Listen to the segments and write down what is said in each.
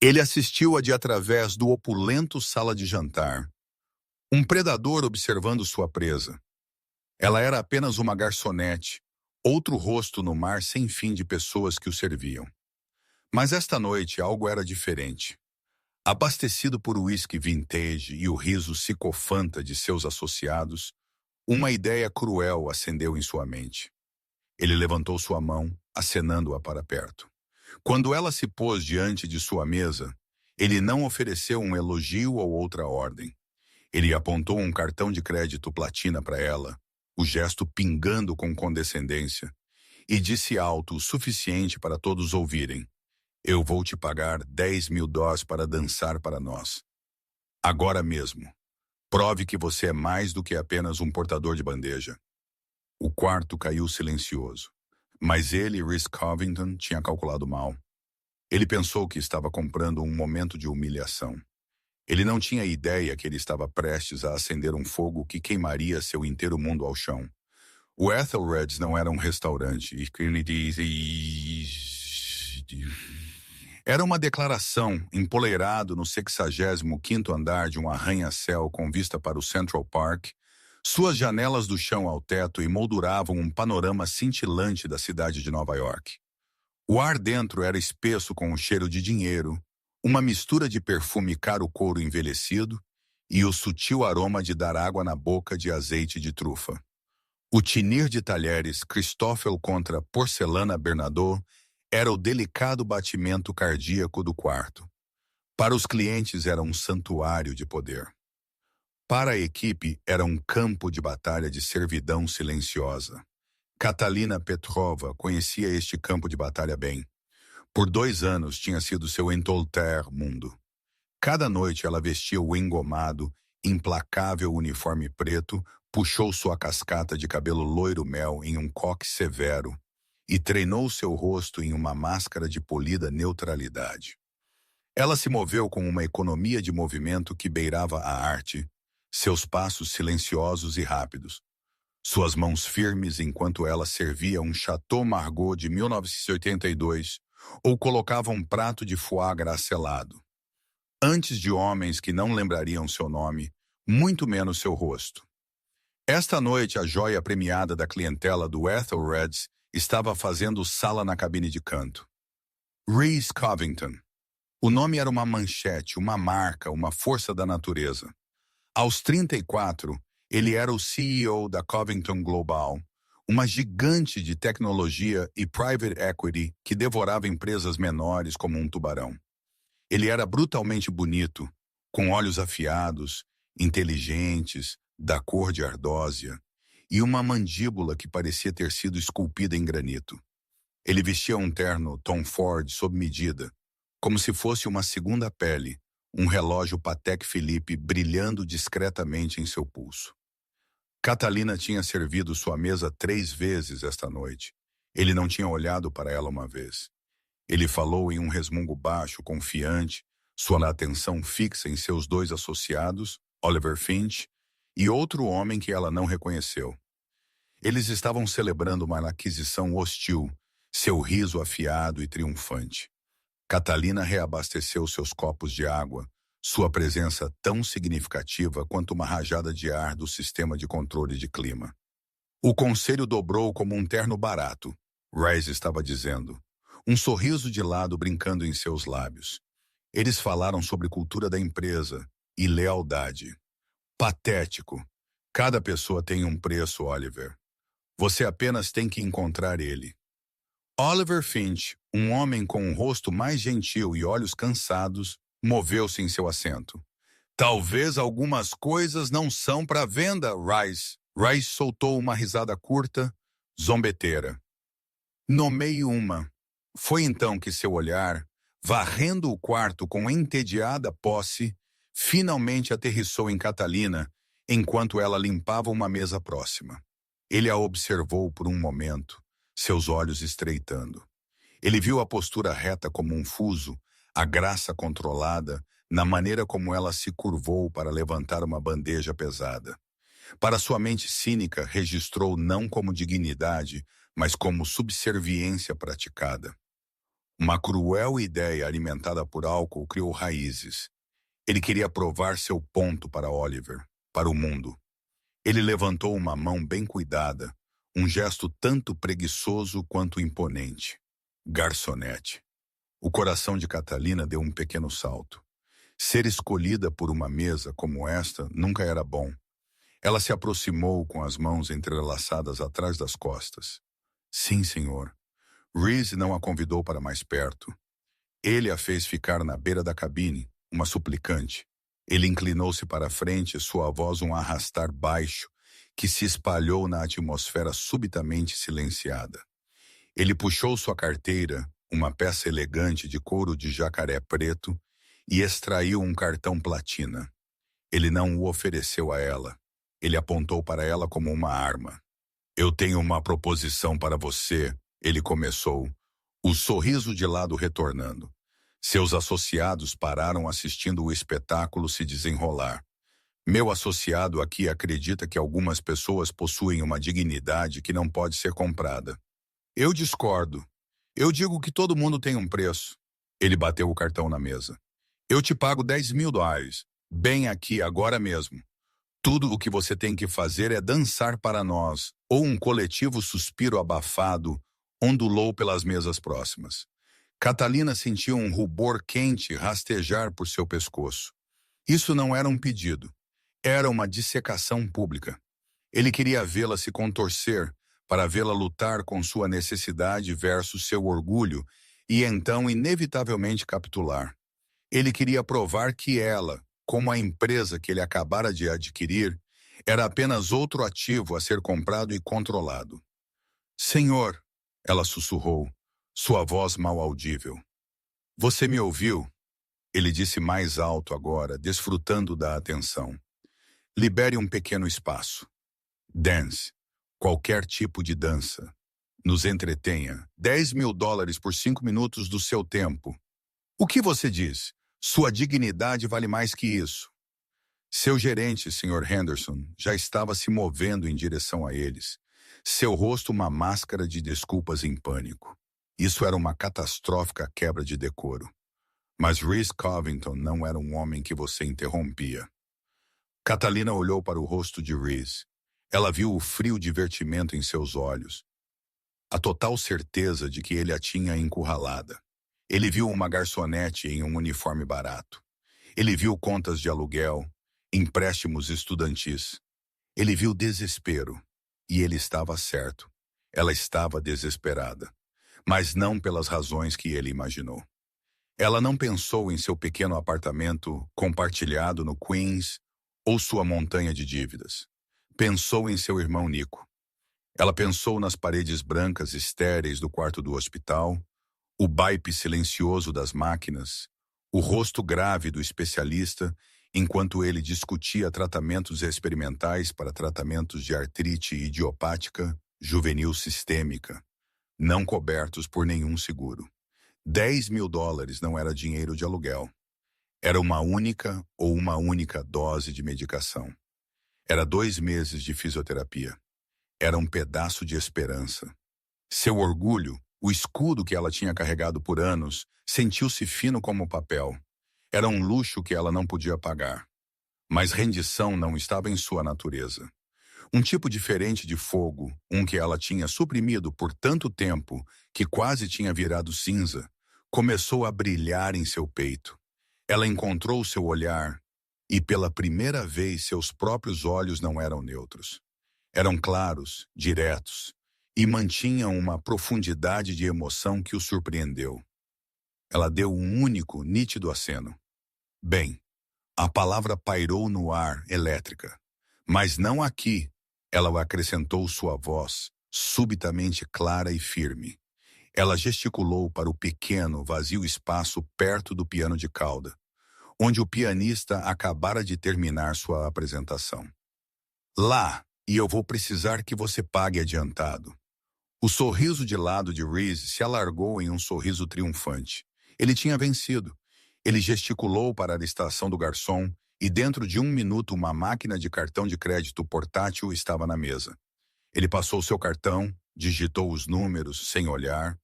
Ele assistiu-a de através do opulento sala de jantar, um predador observando sua presa. Ela era apenas uma garçonete, outro rosto no mar sem fim de pessoas que o serviam. Mas esta noite algo era diferente. Abastecido por uísque vintage e o riso psicofanta de seus associados, uma ideia cruel acendeu em sua mente. Ele levantou sua mão, acenando-a para perto. Quando ela se pôs diante de sua mesa, ele não ofereceu um elogio ou outra ordem. Ele apontou um cartão de crédito platina para ela, o gesto pingando com condescendência, e disse alto o suficiente para todos ouvirem: "Eu vou te pagar $10.000 para dançar para nós. Agora mesmo. Prove que você é mais do que apenas um portador de bandeja." O quarto caiu silencioso. Mas ele, Rhys Covington, tinha calculado mal. Ele pensou que estava comprando um momento de humilhação. Ele não tinha ideia que ele estava prestes a acender um fogo que queimaria seu inteiro mundo ao chão. O Ethelred's não era um restaurante. Era uma declaração, empoleirado no 65º andar de um arranha-céu com vista para o Central Park. Suas janelas do chão ao teto emolduravam um panorama cintilante da cidade de Nova York. O ar dentro era espesso com o cheiro de dinheiro, uma mistura de perfume caro couro envelhecido e o sutil aroma de dar água na boca de azeite de trufa. O tinir de talheres Christoffel contra porcelana Bernadot era o delicado batimento cardíaco do quarto. Para os clientes era um santuário de poder. Para a equipe era um campo de batalha de servidão silenciosa. Catalina Petrova conhecia este campo de batalha bem. Por 2 anos tinha sido seu entortar mundo. Cada noite ela vestia o engomado, implacável uniforme preto, puxou sua cascata de cabelo loiro-mel em um coque severo e treinou seu rosto em uma máscara de polida neutralidade. Ela se moveu com uma economia de movimento que beirava a arte, seus passos silenciosos e rápidos, suas mãos firmes enquanto ela servia um Chateau Margaux de 1982 ou colocava um prato de foie gras selado. Antes de homens que não lembrariam seu nome, muito menos seu rosto. Esta noite a joia premiada da clientela do Ethelred's estava fazendo sala na cabine de canto. Rhys Covington. O nome era uma manchete, uma marca, uma força da natureza. Aos 34, ele era o CEO da Covington Global, uma gigante de tecnologia e private equity que devorava empresas menores como um tubarão. Ele era brutalmente bonito, com olhos afiados, inteligentes, da cor de ardósia, e uma mandíbula que parecia ter sido esculpida em granito. Ele vestia um terno Tom Ford sob medida, como se fosse uma segunda pele, um relógio Patek Philippe brilhando discretamente em seu pulso. Catalina tinha servido sua mesa 3 vezes esta noite. Ele não tinha olhado para ela uma vez. Ele falou em um resmungo baixo, confiante, sua atenção fixa em seus 2 associados, Oliver Finch, e outro homem que ela não reconheceu. Eles estavam celebrando uma aquisição hostil, seu riso afiado e triunfante. Catalina reabasteceu seus copos de água, sua presença tão significativa quanto uma rajada de ar do sistema de controle de clima. O conselho dobrou como um terno barato, Rhys estava dizendo, um sorriso de lado brincando em seus lábios. Eles falaram sobre cultura da empresa e lealdade. Patético. Cada pessoa tem um preço, Oliver. Você apenas tem que encontrar ele. Oliver Finch, um homem com um rosto mais gentil e olhos cansados, moveu-se em seu assento. Talvez algumas coisas não são para venda, Rhys. Rhys soltou uma risada curta, zombeteira. Nomei uma. Foi então que seu olhar, varrendo o quarto com entediada posse, finalmente aterrissou em Catalina, enquanto ela limpava uma mesa próxima. Ele a observou por um momento, seus olhos estreitando. Ele viu a postura reta como um fuso, a graça controlada, na maneira como ela se curvou para levantar uma bandeja pesada. Para sua mente cínica, registrou não como dignidade, mas como subserviência praticada. Uma cruel ideia alimentada por álcool criou raízes. Ele queria provar seu ponto para Oliver, para o mundo. Ele levantou uma mão bem cuidada, um gesto tanto preguiçoso quanto imponente. Garçonete. O coração de Catalina deu um pequeno salto. Ser escolhida por uma mesa como esta nunca era bom. Ela se aproximou com as mãos entrelaçadas atrás das costas. Sim, senhor. Reese não a convidou para mais perto. Ele a fez ficar na beira da cabine, uma suplicante. Ele inclinou-se para a frente, sua voz um arrastar baixo, que se espalhou na atmosfera subitamente silenciada. Ele puxou sua carteira, uma peça elegante de couro de jacaré preto, e extraiu um cartão platina. Ele não o ofereceu a ela. Ele apontou para ela como uma arma. Eu tenho uma proposição para você, ele começou, o sorriso de lado retornando. Seus associados pararam assistindo o espetáculo se desenrolar. Meu associado aqui acredita que algumas pessoas possuem uma dignidade que não pode ser comprada. Eu discordo. Eu digo que todo mundo tem um preço. Ele bateu o cartão na mesa. Eu te pago $10.000. Bem aqui, agora mesmo. Tudo o que você tem que fazer é dançar para nós, ou um coletivo suspiro abafado ondulou pelas mesas próximas. Catalina sentiu um rubor quente rastejar por seu pescoço. Isso não era um pedido. Era uma dissecação pública. Ele queria vê-la se contorcer, para vê-la lutar com sua necessidade versus seu orgulho e então inevitavelmente capitular. Ele queria provar que ela, como a empresa que ele acabara de adquirir, era apenas outro ativo a ser comprado e controlado. Senhor, ela sussurrou, sua voz mal audível. Você me ouviu? Ele disse mais alto agora, desfrutando da atenção. Libere um pequeno espaço. Dance. Qualquer tipo de dança. Nos entretenha. $10.000 por 5 minutos do seu tempo. O que você diz? Sua dignidade vale mais que isso. Seu gerente, Sr. Henderson, já estava se movendo em direção a eles. Seu rosto uma máscara de desculpas em pânico. Isso era uma catastrófica quebra de decoro. Mas Reese Covington não era um homem que você interrompia. Catalina olhou para o rosto de Reese. Ela viu o frio divertimento em seus olhos. A total certeza de que ele a tinha encurralada. Ele viu uma garçonete em um uniforme barato. Ele viu contas de aluguel, empréstimos estudantis. Ele viu desespero. E ele estava certo. Ela estava desesperada. Mas não pelas razões que ele imaginou. Ela não pensou em seu pequeno apartamento compartilhado no Queens ou sua montanha de dívidas. Pensou em seu irmão Nico. Ela pensou nas paredes brancas estéreis do quarto do hospital, o baipe silencioso das máquinas, o rosto grave do especialista enquanto ele discutia tratamentos experimentais para tratamentos de artrite idiopática juvenil sistêmica, não cobertos por nenhum seguro. $10.000 não era dinheiro de aluguel. Era uma única dose de medicação. Era 2 meses de fisioterapia. Era um pedaço de esperança. Seu orgulho, o escudo que ela tinha carregado por anos, sentiu-se fino como papel. Era um luxo que ela não podia pagar. Mas rendição não estava em sua natureza. Um tipo diferente de fogo, um que ela tinha suprimido por tanto tempo que quase tinha virado cinza, começou a brilhar em seu peito. Ela encontrou seu olhar e pela primeira vez seus próprios olhos não eram neutros. Eram claros, diretos, e mantinham uma profundidade de emoção que o surpreendeu. Ela deu um único, nítido aceno. Bem, a palavra pairou no ar, elétrica. Mas não aqui, ela acrescentou sua voz, subitamente clara e firme. Ela gesticulou para o pequeno, vazio espaço perto do piano de cauda, onde o pianista acabara de terminar sua apresentação. Lá, e eu vou precisar que você pague adiantado. O sorriso de lado de Reese se alargou em um sorriso triunfante. Ele tinha vencido. Ele gesticulou para a estação do garçom e dentro de 1 minuto uma máquina de cartão de crédito portátil estava na mesa. Ele passou seu cartão, digitou os números sem olhar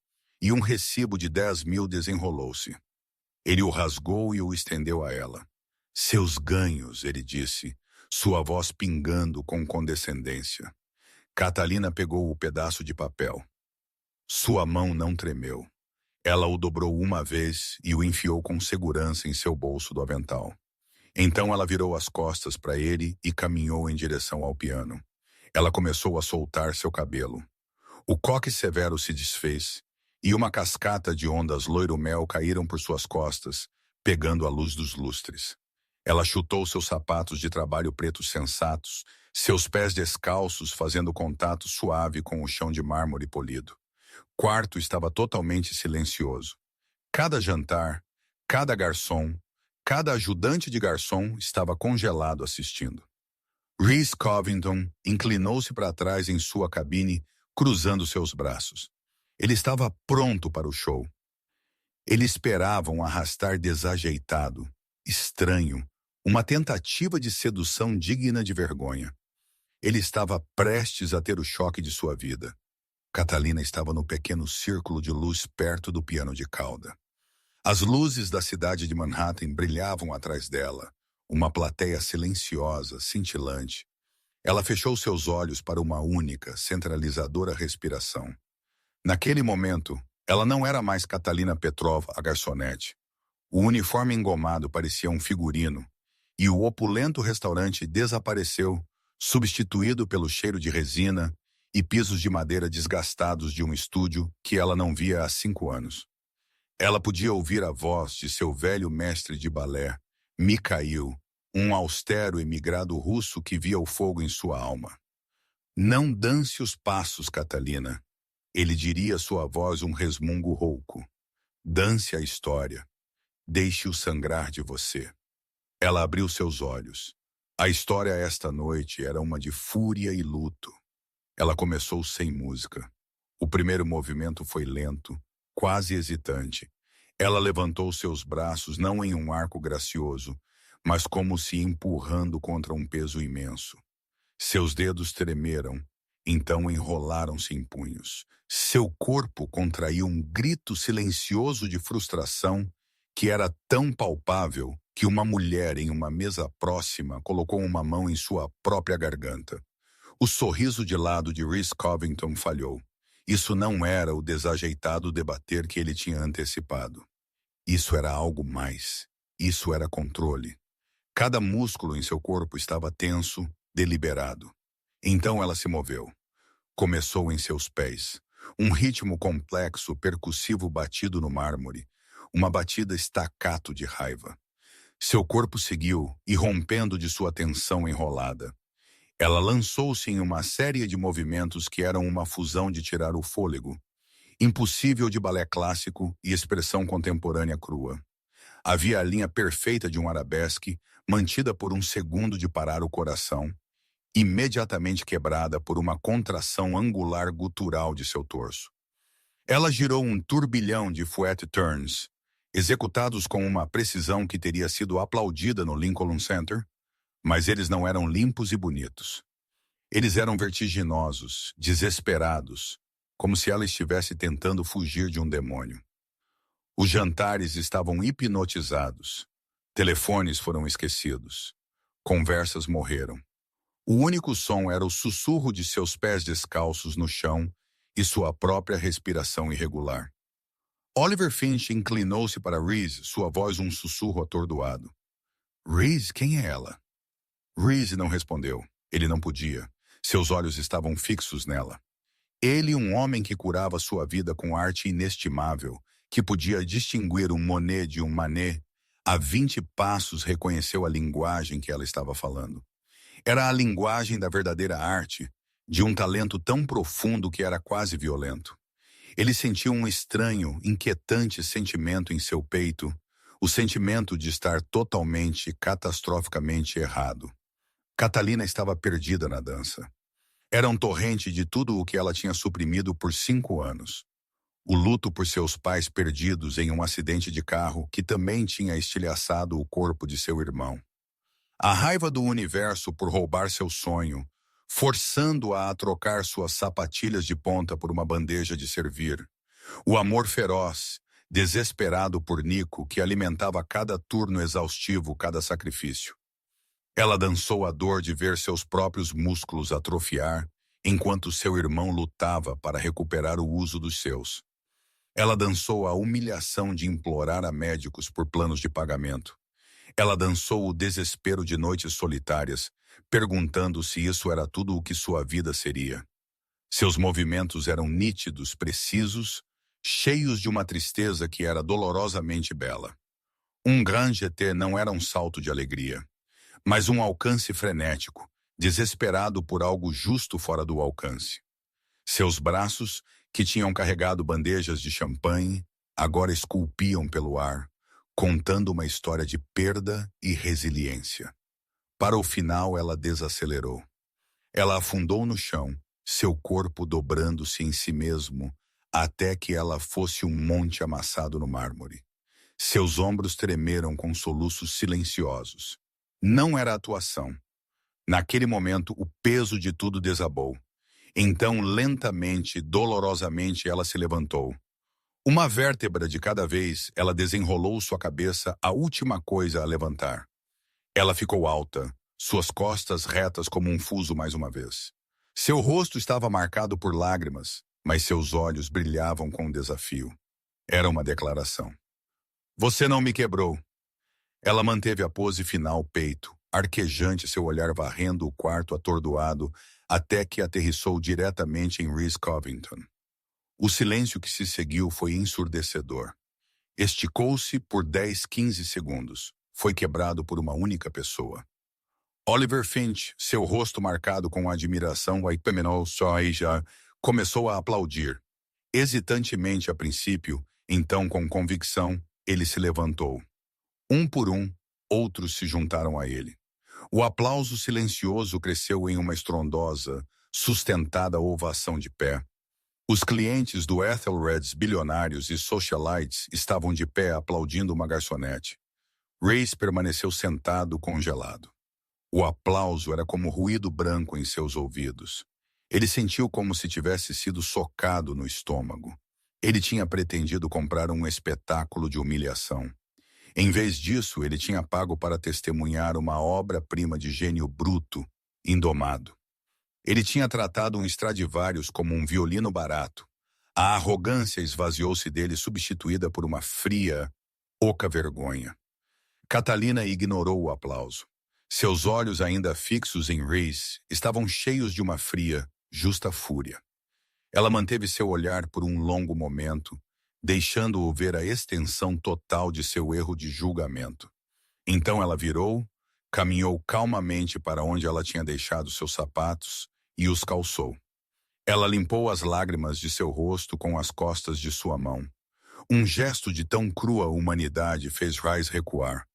e um recibo de 10.000 desenrolou-se. Ele o rasgou e o estendeu a ela. Seus ganhos, ele disse, sua voz pingando com condescendência. Catalina pegou o pedaço de papel. Sua mão não tremeu. Ela o dobrou uma vez e o enfiou com segurança em seu bolso do avental. Então ela virou as costas para ele e caminhou em direção ao piano. Ela começou a soltar seu cabelo. O coque severo se desfez e uma cascata de ondas loiro-mel caíram por suas costas, pegando a luz dos lustres. Ela chutou seus sapatos de trabalho pretos sensatos, seus pés descalços fazendo contato suave com o chão de mármore polido. O quarto estava totalmente silencioso. Cada jantar, cada garçom, cada ajudante de garçom estava congelado assistindo. Rhys Covington inclinou-se para trás em sua cabine, cruzando seus braços. Ele estava pronto para o show. Ele esperava um arrastar desajeitado, estranho, uma tentativa de sedução digna de vergonha. Ele estava prestes a ter o choque de sua vida. Catalina estava no pequeno círculo de luz perto do piano de cauda. As luzes da cidade de Manhattan brilhavam atrás dela, uma plateia silenciosa, cintilante. Ela fechou seus olhos para uma única, centralizadora respiração. Naquele momento, ela não era mais Catalina Petrova, a garçonete. O uniforme engomado parecia um figurino, e o opulento restaurante desapareceu, substituído pelo cheiro de resina e pisos de madeira desgastados de um estúdio que ela não via há 5 anos. Ela podia ouvir a voz de seu velho mestre de balé, Mikhail, um austero emigrado russo que via o fogo em sua alma. Não dance os passos, Catalina. Ele diria sua voz um resmungo rouco. Dance a história. Deixe-o sangrar de você. Ela abriu seus olhos. A história esta noite era uma de fúria e luto. Ela começou sem música. O primeiro movimento foi lento, quase hesitante. Ela levantou seus braços não em um arco gracioso, mas como se empurrando contra um peso imenso. Seus dedos tremeram, então enrolaram-se em punhos. Seu corpo contraiu um grito silencioso de frustração que era tão palpável que uma mulher em uma mesa próxima colocou uma mão em sua própria garganta. O sorriso de lado de Rhys Covington falhou. Isso não era o desajeitado debater que ele tinha antecipado. Isso era algo mais. Isso era controle. Cada músculo em seu corpo estava tenso, deliberado. Então ela se moveu. Começou em seus pés. Um ritmo complexo, percussivo batido no mármore. Uma batida staccato de raiva. Seu corpo seguiu, irrompendo de sua tensão enrolada. Ela lançou-se em uma série de movimentos que eram uma fusão de tirar o fôlego, impossível de balé clássico e expressão contemporânea crua. Havia a linha perfeita de um arabesque, mantida por um segundo de parar o coração, imediatamente quebrada por uma contração angular gutural de seu torso. Ela girou um turbilhão de fouette turns, executados com uma precisão que teria sido aplaudida no Lincoln Center, mas eles não eram limpos e bonitos. Eles eram vertiginosos, desesperados, como se ela estivesse tentando fugir de um demônio. Os jantares estavam hipnotizados. Telefones foram esquecidos. Conversas morreram. O único som era o sussurro de seus pés descalços no chão e sua própria respiração irregular. Oliver Finch inclinou-se para Rhys, sua voz um sussurro atordoado. Rhys, quem é ela? Rhys não respondeu. Ele não podia. Seus olhos estavam fixos nela. Ele, um homem que curava sua vida com arte inestimável, que podia distinguir um Monet de um Manet, a 20 passos reconheceu a linguagem que ela estava falando. Era a linguagem da verdadeira arte, de um talento tão profundo que era quase violento. Ele sentiu um estranho, inquietante sentimento em seu peito, o sentimento de estar totalmente, catastroficamente errado. Catalina estava perdida na dança. Era um torrente de tudo o que ela tinha suprimido por 5 anos. O luto por seus pais perdidos em um acidente de carro que também tinha estilhaçado o corpo de seu irmão. A raiva do universo por roubar seu sonho, forçando-a a trocar suas sapatilhas de ponta por uma bandeja de servir. O amor feroz, desesperado por Nico, que alimentava cada turno exaustivo, cada sacrifício. Ela dançou a dor de ver seus próprios músculos atrofiar, enquanto seu irmão lutava para recuperar o uso dos seus. Ela dançou a humilhação de implorar a médicos por planos de pagamento. Ela dançou o desespero de noites solitárias, perguntando se isso era tudo o que sua vida seria. Seus movimentos eram nítidos, precisos, cheios de uma tristeza que era dolorosamente bela. Um grand jeté não era um salto de alegria, mas um alcance frenético, desesperado por algo justo fora do alcance. Seus braços, que tinham carregado bandejas de champanhe, agora esculpiam pelo ar, contando uma história de perda e resiliência. Para o final, ela desacelerou. Ela afundou no chão, seu corpo dobrando-se em si mesmo, até que ela fosse um monte amassado no mármore. Seus ombros tremeram com soluços silenciosos. Não era atuação. Naquele momento, o peso de tudo desabou. Então, lentamente, dolorosamente, ela se levantou. Uma vértebra de cada vez, ela desenrolou sua cabeça, a última coisa a levantar. Ela ficou alta, suas costas retas como um fuso mais uma vez. Seu rosto estava marcado por lágrimas, mas seus olhos brilhavam com desafio. Era uma declaração. Você não me quebrou. Ela manteve a pose final peito, arquejante, seu olhar varrendo o quarto atordoado, até que aterrissou diretamente em Reese Covington. O silêncio que se seguiu foi ensurdecedor. Esticou-se por 10, 15 segundos. Foi quebrado por uma única pessoa. Oliver Finch, seu rosto marcado com admiração, começou a aplaudir. Hesitantemente a princípio, então com convicção, ele se levantou. Um por um, outros se juntaram a ele. O aplauso silencioso cresceu em uma estrondosa, sustentada ovação de pé. Os clientes do Ethelred's, bilionários e socialites, estavam de pé aplaudindo uma garçonete. Reese permaneceu sentado, congelado. O aplauso era como ruído branco em seus ouvidos. Ele sentiu como se tivesse sido socado no estômago. Ele tinha pretendido comprar um espetáculo de humilhação. Em vez disso, ele tinha pago para testemunhar uma obra-prima de gênio bruto, indomado. Ele tinha tratado um Stradivarius como um violino barato. A arrogância esvaziou-se dele, substituída por uma fria, oca vergonha. Catalina ignorou o aplauso. Seus olhos, ainda fixos em Reese, estavam cheios de uma fria, justa fúria. Ela manteve seu olhar por um longo momento, deixando-o ver a extensão total de seu erro de julgamento. Então ela virou, caminhou calmamente para onde ela tinha deixado seus sapatos e os calçou. Ela limpou as lágrimas de seu rosto com as costas de sua mão. Um gesto de tão crua humanidade fez Reese recuar.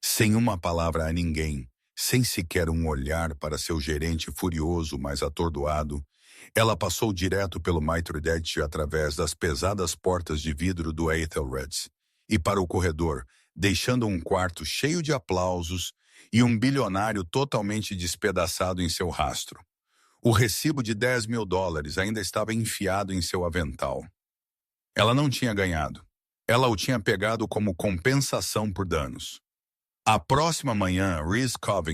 Sem uma palavra a ninguém, sem sequer um olhar para seu gerente furioso, mas atordoado, ela passou direto pelo maitre d' através das pesadas portas de vidro do Ethelred's e para o corredor, deixando um quarto cheio de aplausos e um bilionário totalmente despedaçado em seu rastro. O recibo de $10.000 ainda estava enfiado em seu avental. Ela não tinha ganhado. Ela o tinha pegado como compensação por danos. A próxima manhã, Reese Covington